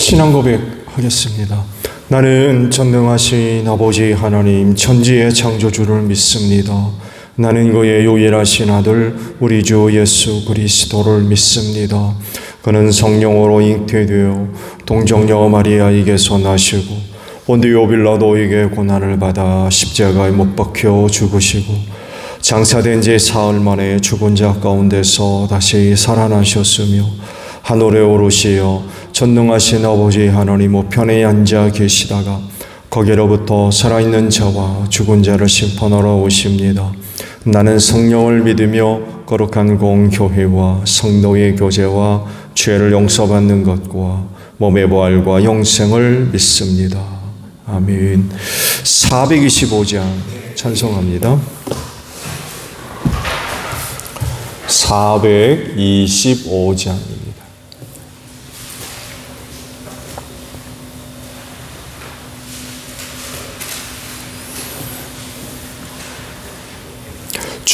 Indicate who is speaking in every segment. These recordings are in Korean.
Speaker 1: 신앙 고백하겠습니다. 나는 전능하신 아버지 하나님 천지의 창조주를 믿습니다. 나는 그의 유일하신 아들 우리 주 예수 그리스도를 믿습니다. 그는 성령으로 잉태되어 동정녀 마리아에게서 나시고 본디오 빌라도에게 고난을 받아 십자가에 못 박혀 죽으시고 장사된 지 사흘 만에 죽은 자 가운데서 다시 살아나셨으며 하늘에 오르시어 전능하신 아버지 하나님 우편에 앉아 계시다가 거기로부터 살아있는 자와 죽은 자를 심판하러 오십니다. 나는 성령을 믿으며 거룩한 공교회와 성도의 교제와 죄를 용서받는 것과 몸의 부활과 영생을 믿습니다. 아멘. 425장 찬송합니다. 425장입니다.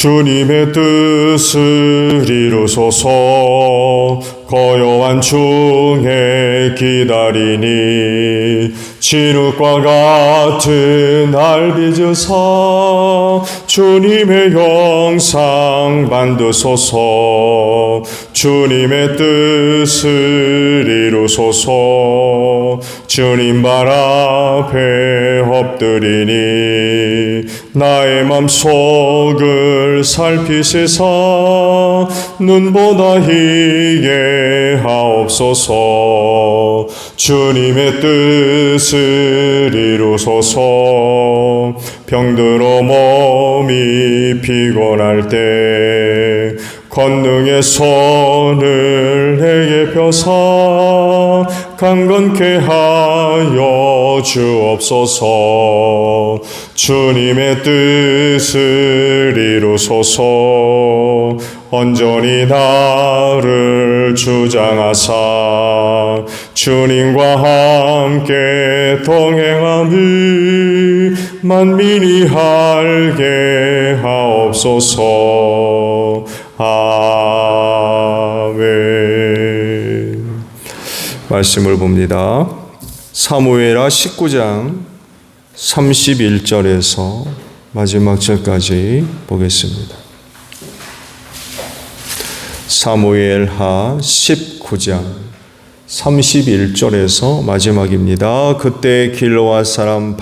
Speaker 1: 주님의 뜻을 이루소서. 고요한 중에 기다리니 진흙과 같은 날 빚으사 주님의 영상 만드소서. 주님의 뜻을 이루소서. 주님 발 앞에 엎드리니 나의 맘속을 살피시사 눈보다 희게 하옵소서. 주님의 뜻을 이루소서. 병들어 몸이 피곤할 때 권능의 손을 내게 펴사 강건케 하여 주옵소서. 주님의 뜻을 이루소서. 온전히 나를 주장하사 주님과 함께 동행함을 만민이 알게 하옵소서. 아멘. 말씀을 봅니다. 사무엘하 19장 31절에서 마지막 절까지 보겠습니다. 사무엘하 19장 31절에서 마지막입니다. 그때 길르앗 사람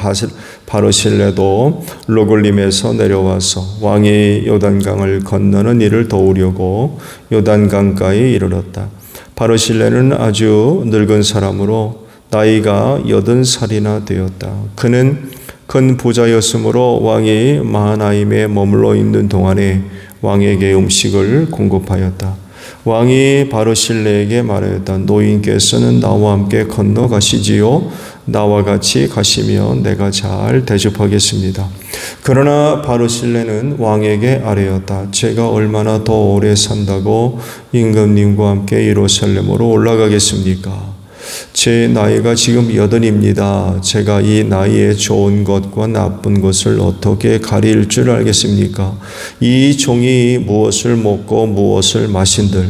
Speaker 1: 바르실레도 로글림에서 내려와서 왕이 요단강을 건너는 일을 도우려고 요단강가에 이르렀다. 바르실레는 아주 늙은 사람으로 나이가 80살이나 되었다. 그는 큰 부자였으므로 왕이 마하나임에 머물러 있는 동안에 왕에게 음식을 공급하였다. 왕이 바르실레에게 말하였다. 노인께서는 나와 함께 건너가시지요. 나와 같이 가시면 내가 잘 대접하겠습니다. 그러나 바르실레는 왕에게 아뢰었다. 제가 얼마나 더 오래 산다고 임금님과 함께 예루살렘으로 올라가겠습니까? 제 나이가 지금 80입니다. 제가 이 나이에 좋은 것과 나쁜 것을 어떻게 가릴 줄 알겠습니까? 이 종이 무엇을 먹고 무엇을 마신들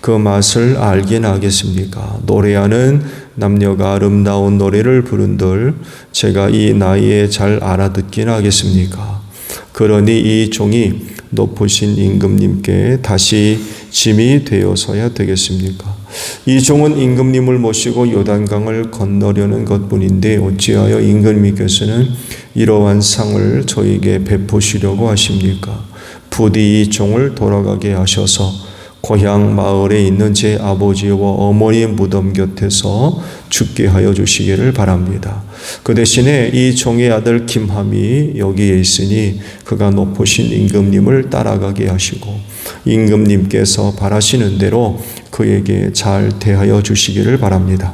Speaker 1: 그 맛을 알긴 하겠습니까? 노래하는 남녀가 아름다운 노래를 부른들 제가 이 나이에 잘 알아듣긴 하겠습니까? 그러니 이 종이 높으신 임금님께 다시 짐이 되어서야 되겠습니까? 이 종은 임금님을 모시고 요단강을 건너려는 것뿐인데 어찌하여 임금님께서는 이러한 상을 저에게 베푸시려고 하십니까? 부디 이 종을 돌아가게 하셔서 고향 마을에 있는 제 아버지와 어머니의 무덤 곁에서 죽게 하여 주시기를 바랍니다. 그 대신에 이 종의 아들 김함이 여기에 있으니 그가 높으신 임금님을 따라가게 하시고 임금님께서 바라시는 대로 그에게 잘 대하여 주시기를 바랍니다.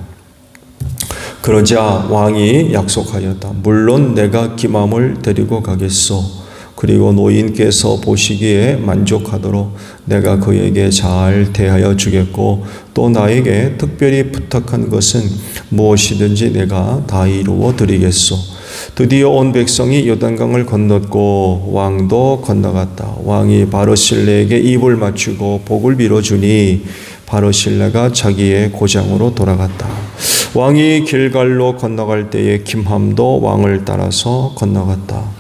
Speaker 1: 그러자 왕이 약속하였다. 물론 내가 김함을 데리고 가겠소. 그리고 노인께서 보시기에 만족하도록 내가 그에게 잘 대하여 주겠고 또 나에게 특별히 부탁한 것은 무엇이든지 내가 다 이루어 드리겠소. 드디어 온 백성이 요단강을 건넜고 왕도 건너갔다. 왕이 바르실레에게 입을 맞추고 복을 빌어주니 바르실레가 자기의 고장으로 돌아갔다. 왕이 길갈로 건너갈 때에 김함도 왕을 따라서 건너갔다.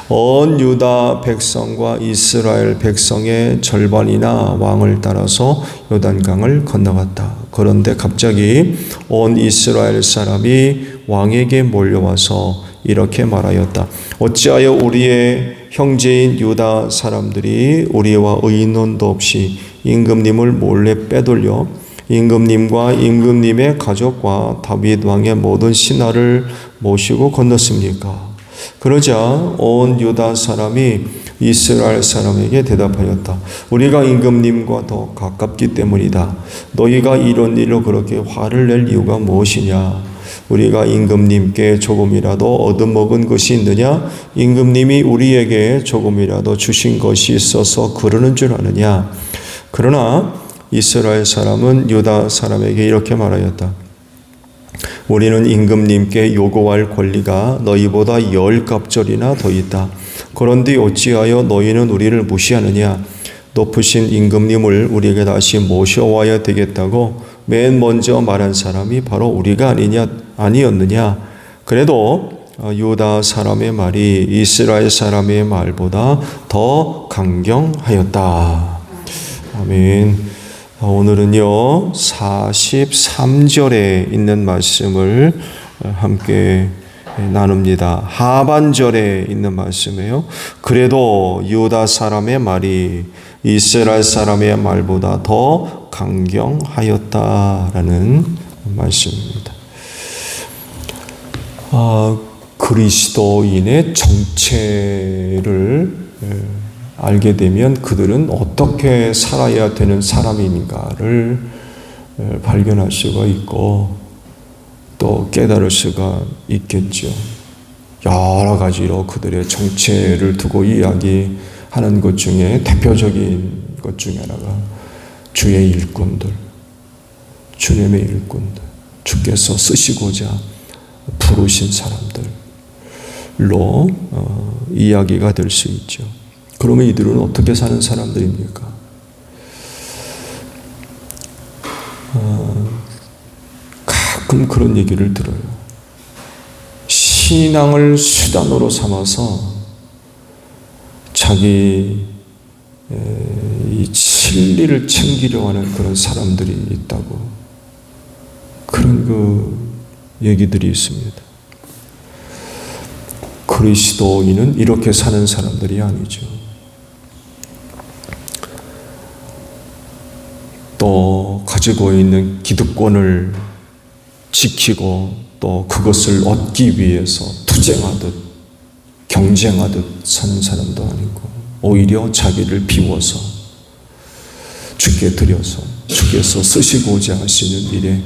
Speaker 1: 온 유다 백성과 이스라엘 백성의 절반이나 왕을 따라서 요단강을 건너갔다. 그런데 갑자기 온 이스라엘 사람이 왕에게 몰려와서 이렇게 말하였다. 어찌하여 우리의 형제인 유다 사람들이 우리와 의논도 없이 임금님을 몰래 빼돌려 임금님과 임금님의 가족과 다윗 왕의 모든 신하를 모시고 건넜습니까? 그러자 온 유다 사람이 이스라엘 사람에게 대답하였다. 우리가 임금님과 더 가깝기 때문이다. 너희가 이런 일로 그렇게 화를 낼 이유가 무엇이냐? 우리가 임금님께 조금이라도 얻어먹은 것이 있느냐? 임금님이 우리에게 조금이라도 주신 것이 있어서 그러는 줄 아느냐? 그러나 이스라엘 사람은 유다 사람에게 이렇게 말하였다. 우리는 임금님께 요구할 권리가 너희보다 10갑절이나 더 있다. 그런데 어찌하여 너희는 우리를 무시하느냐? 높으신 임금님을 우리에게 다시 모셔와야 되겠다고 맨 먼저 말한 사람이 바로 우리가 아니었느냐? 그래도 유다 사람의 말이 이스라엘 사람의 말보다 더 강경하였다. 아멘. 오늘은요 43절에 있는 말씀을 함께 나눕니다. 하반절에 있는 말씀이에요. 그래도 유다 사람의 말이 이스라엘 사람의 말보다 더 강경하였다라는 말씀입니다. 그리스도인의 정체를 알게 되면 그들은 어떻게 살아야 되는 사람인가를 발견할 수가 있고 또 깨달을 수가 있겠죠. 여러 가지로 그들의 정체를 두고 이야기하는 것 중에 대표적인 것 중에 하나가 주의 일꾼들, 주님의 일꾼들, 주께서 쓰시고자 부르신 사람들로 이야기가 될 수 있죠. 그러면 이들은 어떻게 사는 사람들입니까? 가끔 그런 얘기를 들어요. 신앙을 수단으로 삼아서 자기 이 진리를 챙기려 하는 그런 사람들이 있다고 그런 그 얘기들이 있습니다. 그리스도인은 이렇게 사는 사람들이 아니죠. 또 가지고 있는 기득권을 지키고 또 그것을 얻기 위해서 투쟁하듯 경쟁하듯 사는 사람도 아니고 오히려 자기를 비워서 주께 드려서 주께서 쓰시고자 하시는 일에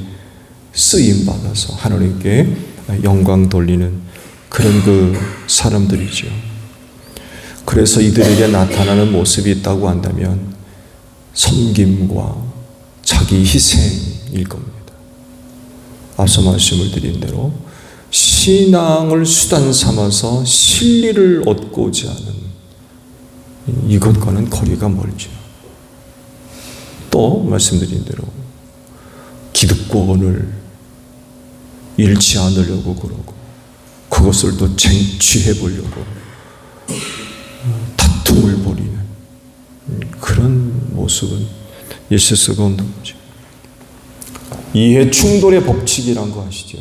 Speaker 1: 쓰임받아서 하나님께 영광 돌리는 그런 그 사람들이죠. 그래서 이들에게 나타나는 모습이 있다고 한다면 섬김과 자기 희생일 겁니다. 앞서 말씀을 드린 대로 신앙을 수단 삼아서 진리를 얻고자 하는 이것과는 거리가 멀죠. 또 말씀드린 대로 기득권을 잃지 않으려고 그러고 그것을 또 쟁취해 보려고 다툼을 벌이는 그런 모습은 있을 수가 없는 거죠. 이해 충돌의 법칙이란 거 아시죠?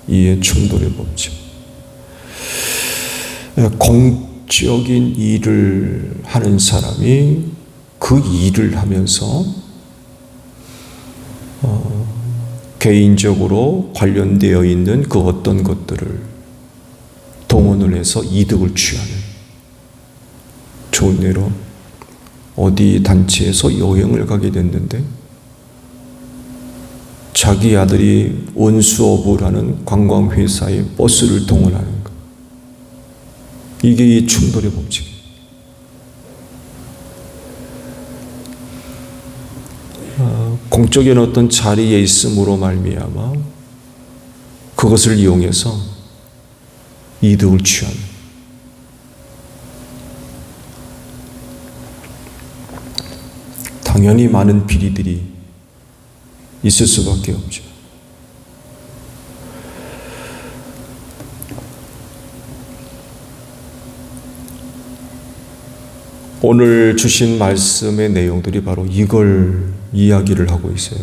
Speaker 1: 이해 충돌의 법칙. 공적인 일을 하는 사람이 그 일을 하면서 개인적으로 관련되어 있는 그 어떤 것들을 동원을 해서 이득을 취하는, 좋은 예로 어디 단체에서 여행을 가게 됐는데 자기 아들이 온수업을 관광회사의 버스를 동원하는 것. 이게 이 충돌의 법칙이에요. 공적인 어떤 자리에 있음으로 말미암아 그것을 이용해서 이득을 취하는, 당연히 많은 비리들이 있을 수밖에 없죠. 오늘 주신 말씀의 내용들이 바로 이걸 이야기를 하고 있어요.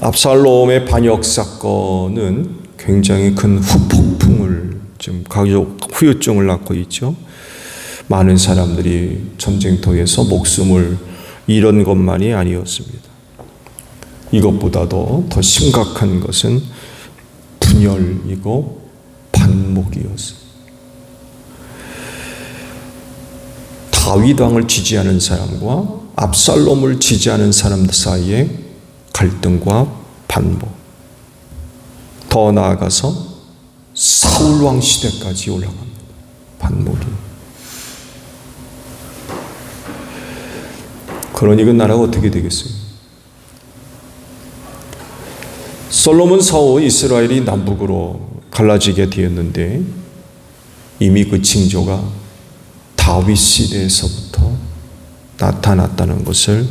Speaker 1: 압살롬의 반역 사건은 굉장히 큰 후폭풍을 지금 가족 후유증을 낳고 있죠. 많은 사람들이 전쟁터에서 목숨을 잃은 것만이 아니었습니다. 이것보다도 더 심각한 것은 분열이고 반목이었어요. 다윗 왕을 지지하는 사람과 압살롬을 지지하는 사람 사이에 갈등과 반목, 더 나아가서 사울 왕 시대까지 올라갑니다. 반목이. 그러니 그 나라가 어떻게 되겠어요? 솔로몬 사후 이스라엘이 남북으로 갈라지게 되었는데 이미 그 징조가 다윗 시대에서부터 나타났다는 것을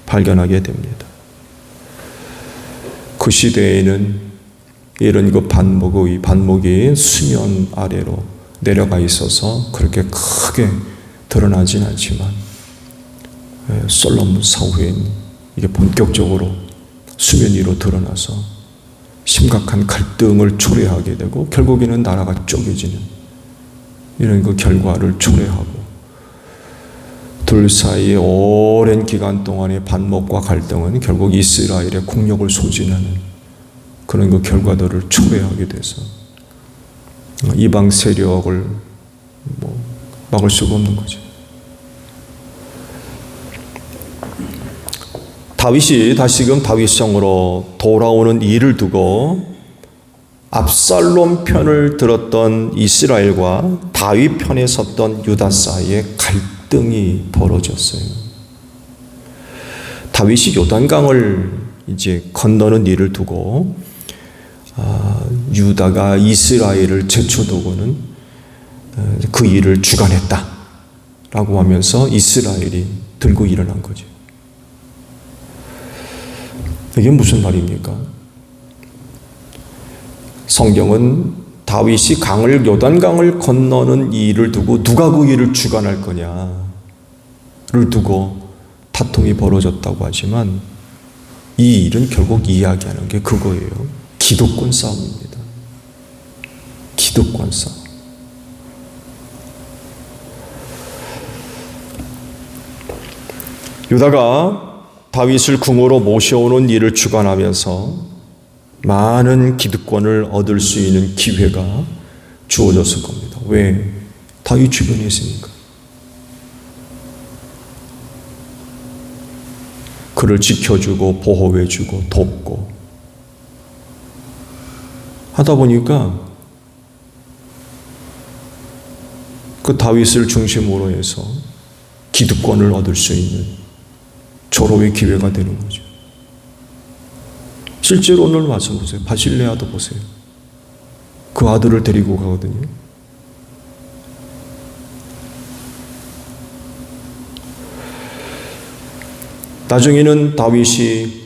Speaker 1: 발견하게 됩니다. 그 시대에는 이런 그 반목이 수면 아래로 내려가 있어서 그렇게 크게 드러나진 않지만 솔로몬 사후에는 이게 본격적으로 수면 위로 드러나서 심각한 갈등을 초래하게 되고 결국에는 나라가 쪼개지는 이런 그 결과를 초래하고 둘 사이의 오랜 기간 동안의 반목과 갈등은 결국 이스라엘의 국력을 소진하는 그런 그 결과들을 초래하게 돼서 이방 세력을 막을 수가 없는 거죠. 다윗이 다시금 다윗성으로 돌아오는 일을 두고 압살롬 편을 들었던 이스라엘과 다윗 편에 섰던 유다 사이에 갈등이 벌어졌어요. 다윗이 요단강을 이제 건너는 일을 두고 유다가 이스라엘을 제쳐두고는 그 일을 주관했다라고 하면서 이스라엘이 들고 일어난 거죠. 이게 무슨 말입니까? 성경은 다윗이 요단강을 건너는 이 일을 두고 누가 그 일을 주관할 거냐를 두고 다툼이 벌어졌다고 하지만 이 일은 결국 이야기하는 게 그거예요. 기득권 싸움입니다. 기득권 싸움. 유다가 다윗을 궁으로 모셔오는 일을 주관하면서 많은 기득권을 얻을 수 있는 기회가 주어졌을 겁니다. 왜? 다윗 주변에 있으니까. 그를 지켜주고 보호해주고 돕고 하다 보니까 그 다윗을 중심으로 해서 기득권을 얻을 수 있는 조로의 기회가 되는 거죠. 실제로 오늘 말씀 보세요. 바실레아도 보세요. 그 아들을 데리고 가거든요. 나중에는 다윗이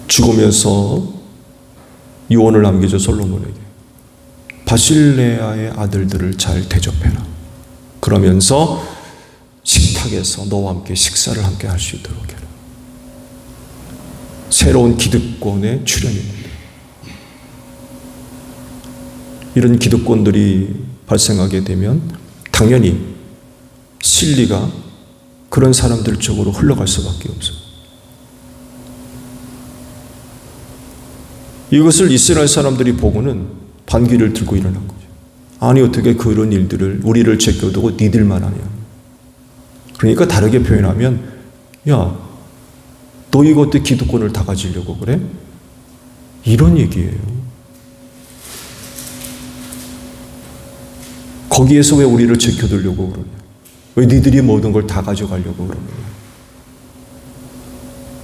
Speaker 1: 죽으면서 유언을 남기죠. 솔로몬에게. 바실레아의 아들들을 잘 대접해라. 그러면서 식탁에서 너와 함께 식사를 함께 할 수 있도록 해라. 새로운 기득권의 출현입니다. 이런 기득권들이 발생하게 되면 당연히 진리가 그런 사람들 쪽으로 흘러갈 수밖에 없어요. 이것을 이스라엘 사람들이 보고는 반기를 들고 일어난 거죠. 아니 어떻게 그런 일들을 우리를 제껴두고 니들만 하냐. 그러니까 다르게 표현하면 야, 너 이것도 기득권을 다 가지려고 그래? 이런 얘기예요. 거기에서 왜 우리를 제껴두려고 그러냐? 왜 니들이 모든 걸 다 가져가려고 그러냐?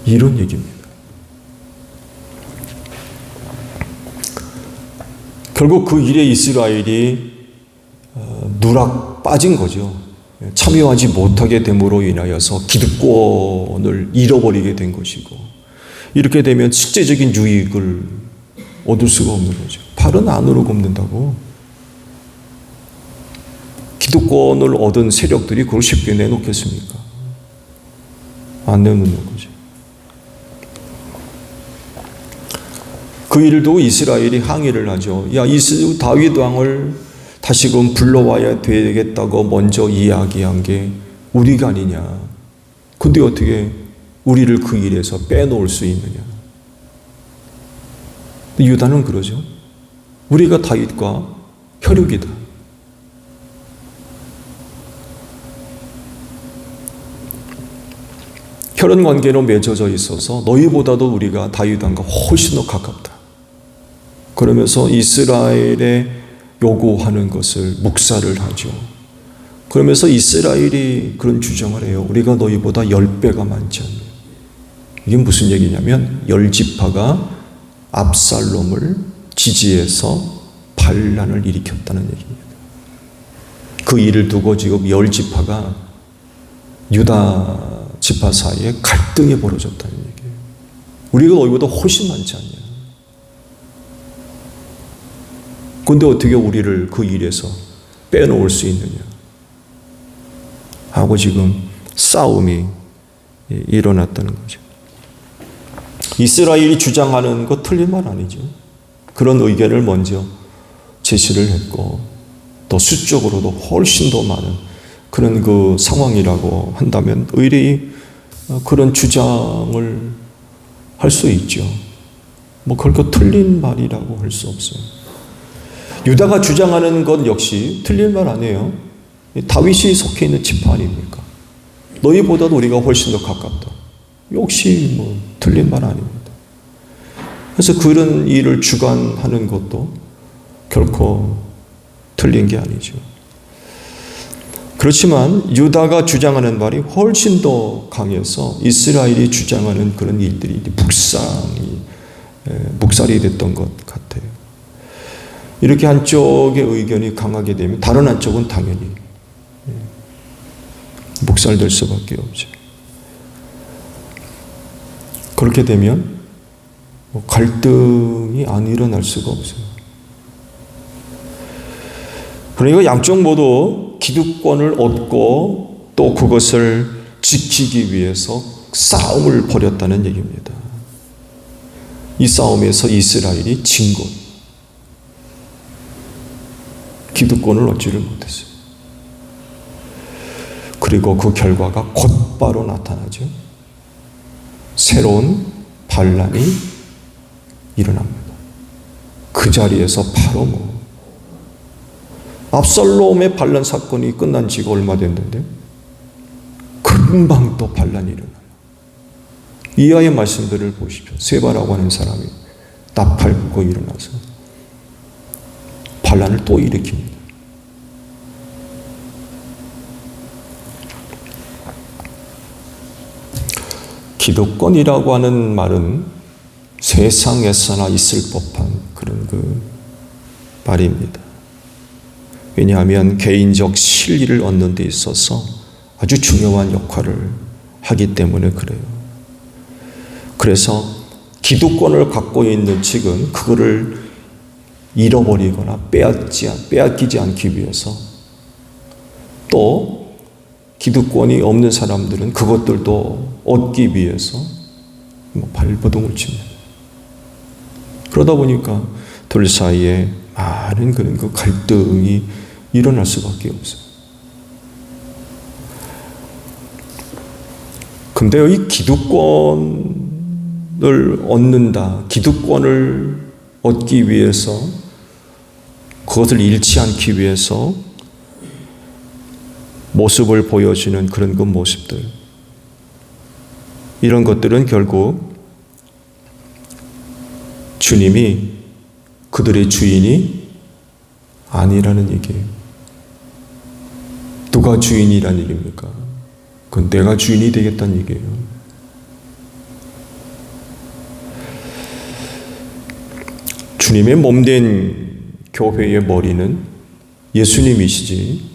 Speaker 1: 이런 얘기입니다. 결국 그 일에 이스라엘이 누락 빠진 거죠. 참여하지 못하게 됨으로 인하여서 기득권을 잃어버리게 된 것이고 이렇게 되면 실제적인 유익을 얻을 수가 없는 거죠. 팔은 안으로 굽는다고. 기득권을 얻은 세력들이 그걸 쉽게 내놓겠습니까? 안 내놓는 거죠. 그 일을 두고 이스라엘이 항의를 하죠. 야, 다윗 왕을 다시금 불러와야 되겠다고 먼저 이야기한 게 우리가 아니냐. 근데 어떻게 우리를 그 일에서 빼놓을 수 있느냐. 유다는 그러죠. 우리가 다윗과 혈육이다. 혈연 관계로 맺어져 있어서 너희보다도 우리가 다윗 왕과 훨씬 더 가깝다. 그러면서 이스라엘에 요구하는 것을 묵살을 하죠. 그러면서 이스라엘이 그런 주장을 해요. 우리가 너희보다 10배가 많지 않냐. 이게 무슨 얘기냐면 10지파가 압살롬을 지지해서 반란을 일으켰다는 얘기입니다. 그 일을 두고 지금 10지파가 유다 지파 사이에 갈등이 벌어졌다는 얘기예요. 우리가 너희보다 훨씬 많지 않냐. 그런데 어떻게 우리를 그 일에서 빼놓을 수 있느냐 하고 지금 싸움이 일어났다는 거죠. 이스라엘이 주장하는 거 틀린 말 아니죠. 그런 의견을 먼저 제시를 했고 또 수적으로도 훨씬 더 많은 그런 그 상황이라고 한다면 의뢰이 그런 주장을 할 수 있죠. 뭐 결코 틀린 말이라고 할 수 없어요. 유다가 주장하는 것 역시 틀린 말 아니에요. 다윗이 속해 있는 지파 아닙니까? 너희보다도 우리가 훨씬 더 가깝다. 역시 뭐 틀린 말 아닙니다. 그래서 그런 일을 주관하는 것도 결코 틀린 게 아니죠. 그렇지만 유다가 주장하는 말이 훨씬 더 강해서 이스라엘이 주장하는 그런 일들이 묵살이 됐던 것 같아요. 이렇게 한쪽의 의견이 강하게 되면 다른 한쪽은 당연히 묵살될 수밖에 없죠. 그렇게 되면 갈등이 안 일어날 수가 없어요. 그러니까 양쪽 모두 기득권을 얻고 또 그것을 지키기 위해서 싸움을 벌였다는 얘기입니다. 이 싸움에서 이스라엘이 진 것. 기득권을 얻지를 못했어요. 그리고 그 결과가 곧바로 나타나죠. 새로운 반란이 일어납니다. 그 자리에서 바로 압살롬의 반란 사건이 끝난 지가 얼마 됐는데 금방 또 반란이 일어나요. 이하의 말씀들을 보십시오. 세바라고 하는 사람이 나팔 불고 일어나서 반란을 또 일으킵니다. 기득권이라고 하는 말은 세상에서나 있을 법한 그런 그 말입니다. 왜냐하면 개인적 실리를 얻는 데 있어서 아주 중요한 역할을 하기 때문에 그래요. 그래서 기득권을 갖고 있는 측은 그거를 잃어버리거나 빼앗기지 않기 위해서 또 기득권이 없는 사람들은 그것들도 얻기 위해서 발버둥을 칩니다. 그러다 보니까 둘 사이에 많은 그런 그 갈등이 일어날 수밖에 없어요. 근데 이 기득권을 얻는다, 기득권을 얻기 위해서 그것을 잃지 않기 위해서 모습을 보여주는 그런 그 모습들, 이런 것들은 결국 주님이 그들의 주인이 아니라는 얘기예요. 누가 주인이라는 얘기입니까? 그건 내가 주인이 되겠다는 얘기예요. 주님의 몸된 교회의 머리는 예수님이시지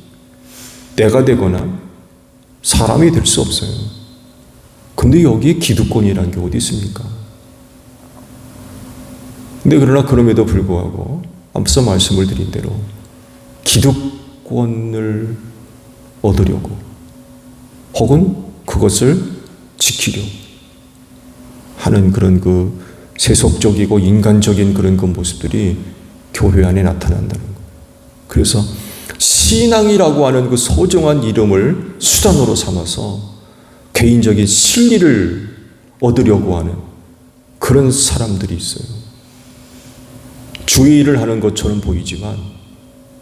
Speaker 1: 내가 되거나 사람이 될 수 없어요. 근데 여기에 기득권이라는 게 어디 있습니까? 근데 그러나 그럼에도 불구하고 앞서 말씀을 드린 대로 기득권을 얻으려고 혹은 그것을 지키려고 하는 그런 그 세속적이고 인간적인 그런 그 모습들이 교회 안에 나타난다는 거예요. 그래서 신앙이라고 하는 그 소중한 이름을 수단으로 삼아서 개인적인 실리를 얻으려고 하는 그런 사람들이 있어요. 주의 일을 하는 것처럼 보이지만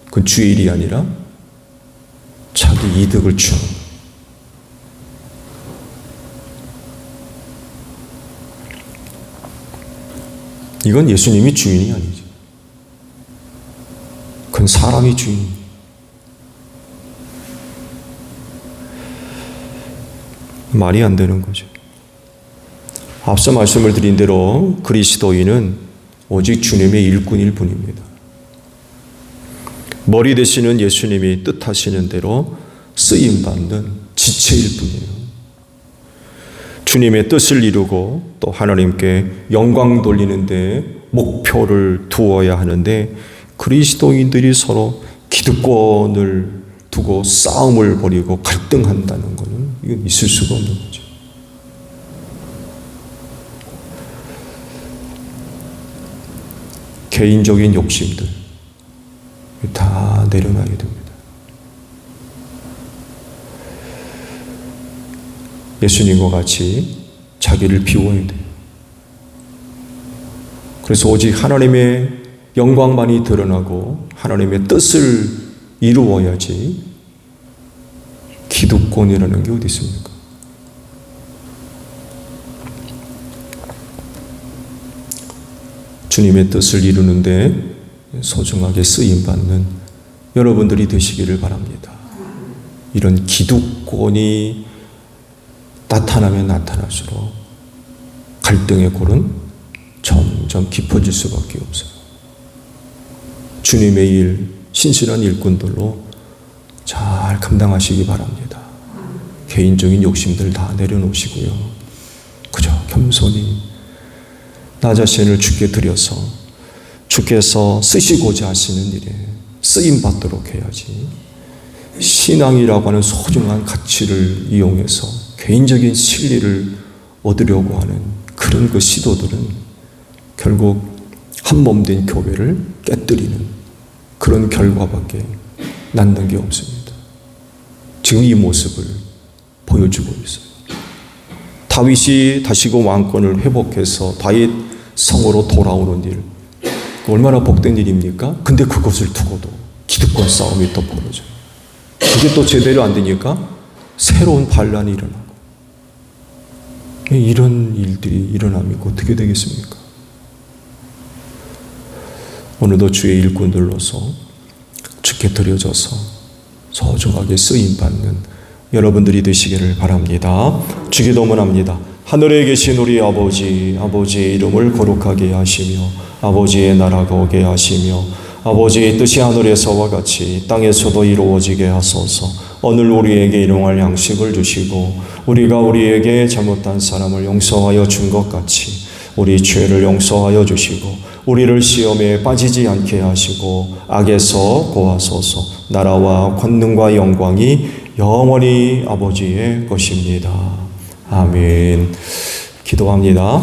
Speaker 1: 그 주의 일이 아니라 자기 이득을 취하는 거예요. 이건 예수님이 주인이 아니죠. 그건 사람이 주인입니다. 말이 안 되는 거죠. 앞서 말씀을 드린 대로 그리스도인은 오직 주님의 일꾼일 뿐입니다. 머리 되시는 예수님이 뜻하시는 대로 쓰임받는 지체일 뿐이에요. 주님의 뜻을 이루고 또 하나님께 영광 돌리는 데 목표를 두어야 하는데 그리스도인들이 서로 기득권을 두고 싸움을 벌이고 갈등한다는 것은 이건 있을 수가 없는 거죠. 개인적인 욕심들 다 내려놔야 됩니다. 예수님과 같이 자기를 비워야 돼요. 그래서 오직 하나님의 영광만이 드러나고 하나님의 뜻을 이루어야지 기득권이라는 게 어디 있습니까? 주님의 뜻을 이루는데 소중하게 쓰임받는 여러분들이 되시기를 바랍니다. 이런 기득권이 나타나면 나타날수록 갈등의 골은 점점 깊어질 수밖에 없어요. 주님의 일, 신실한 일꾼들로 잘 감당하시기 바랍니다. 개인적인 욕심들 다 내려놓으시고요. 그저 겸손히 나 자신을 주께 드려서 주께서 쓰시고자 하시는 일에 쓰임받도록 해야지. 신앙이라고 하는 소중한 가치를 이용해서 개인적인 진리를 얻으려고 하는 그런 그 시도들은 결국 한 몸 된 교회를 깨뜨리는 그런 결과밖에 낳는 게 없습니다. 지금 이 모습을 보여주고 있어요. 다윗이 다시금 왕권을 회복해서 다윗 성으로 돌아오는 일, 얼마나 복된 일입니까? 근데 그것을 두고도 기득권 싸움이 또 벌어져요. 그게 또 제대로 안 되니까 새로운 반란이 일어나고, 이런 일들이 일어나면 어떻게 되겠습니까? 오늘도 주의 일꾼들로서 주께 드려져서 소중하게 쓰임받는 여러분들이 되시기를 바랍니다. 주기도문합니다. 하늘에 계신 우리 아버지, 아버지의 이름을 거룩하게 하시며 아버지의 나라가 오게 하시며 아버지의 뜻이 하늘에서와 같이 땅에서도 이루어지게 하소서. 오늘 우리에게 일용할 양식을 주시고 우리가 우리에게 잘못한 사람을 용서하여 준 것 같이 우리 죄를 용서하여 주시고 우리를 시험에 빠지지 않게 하시고 악에서 구하소서. 나라와 권능과 영광이 영원히 아버지의 것입니다. 아멘. 기도합니다.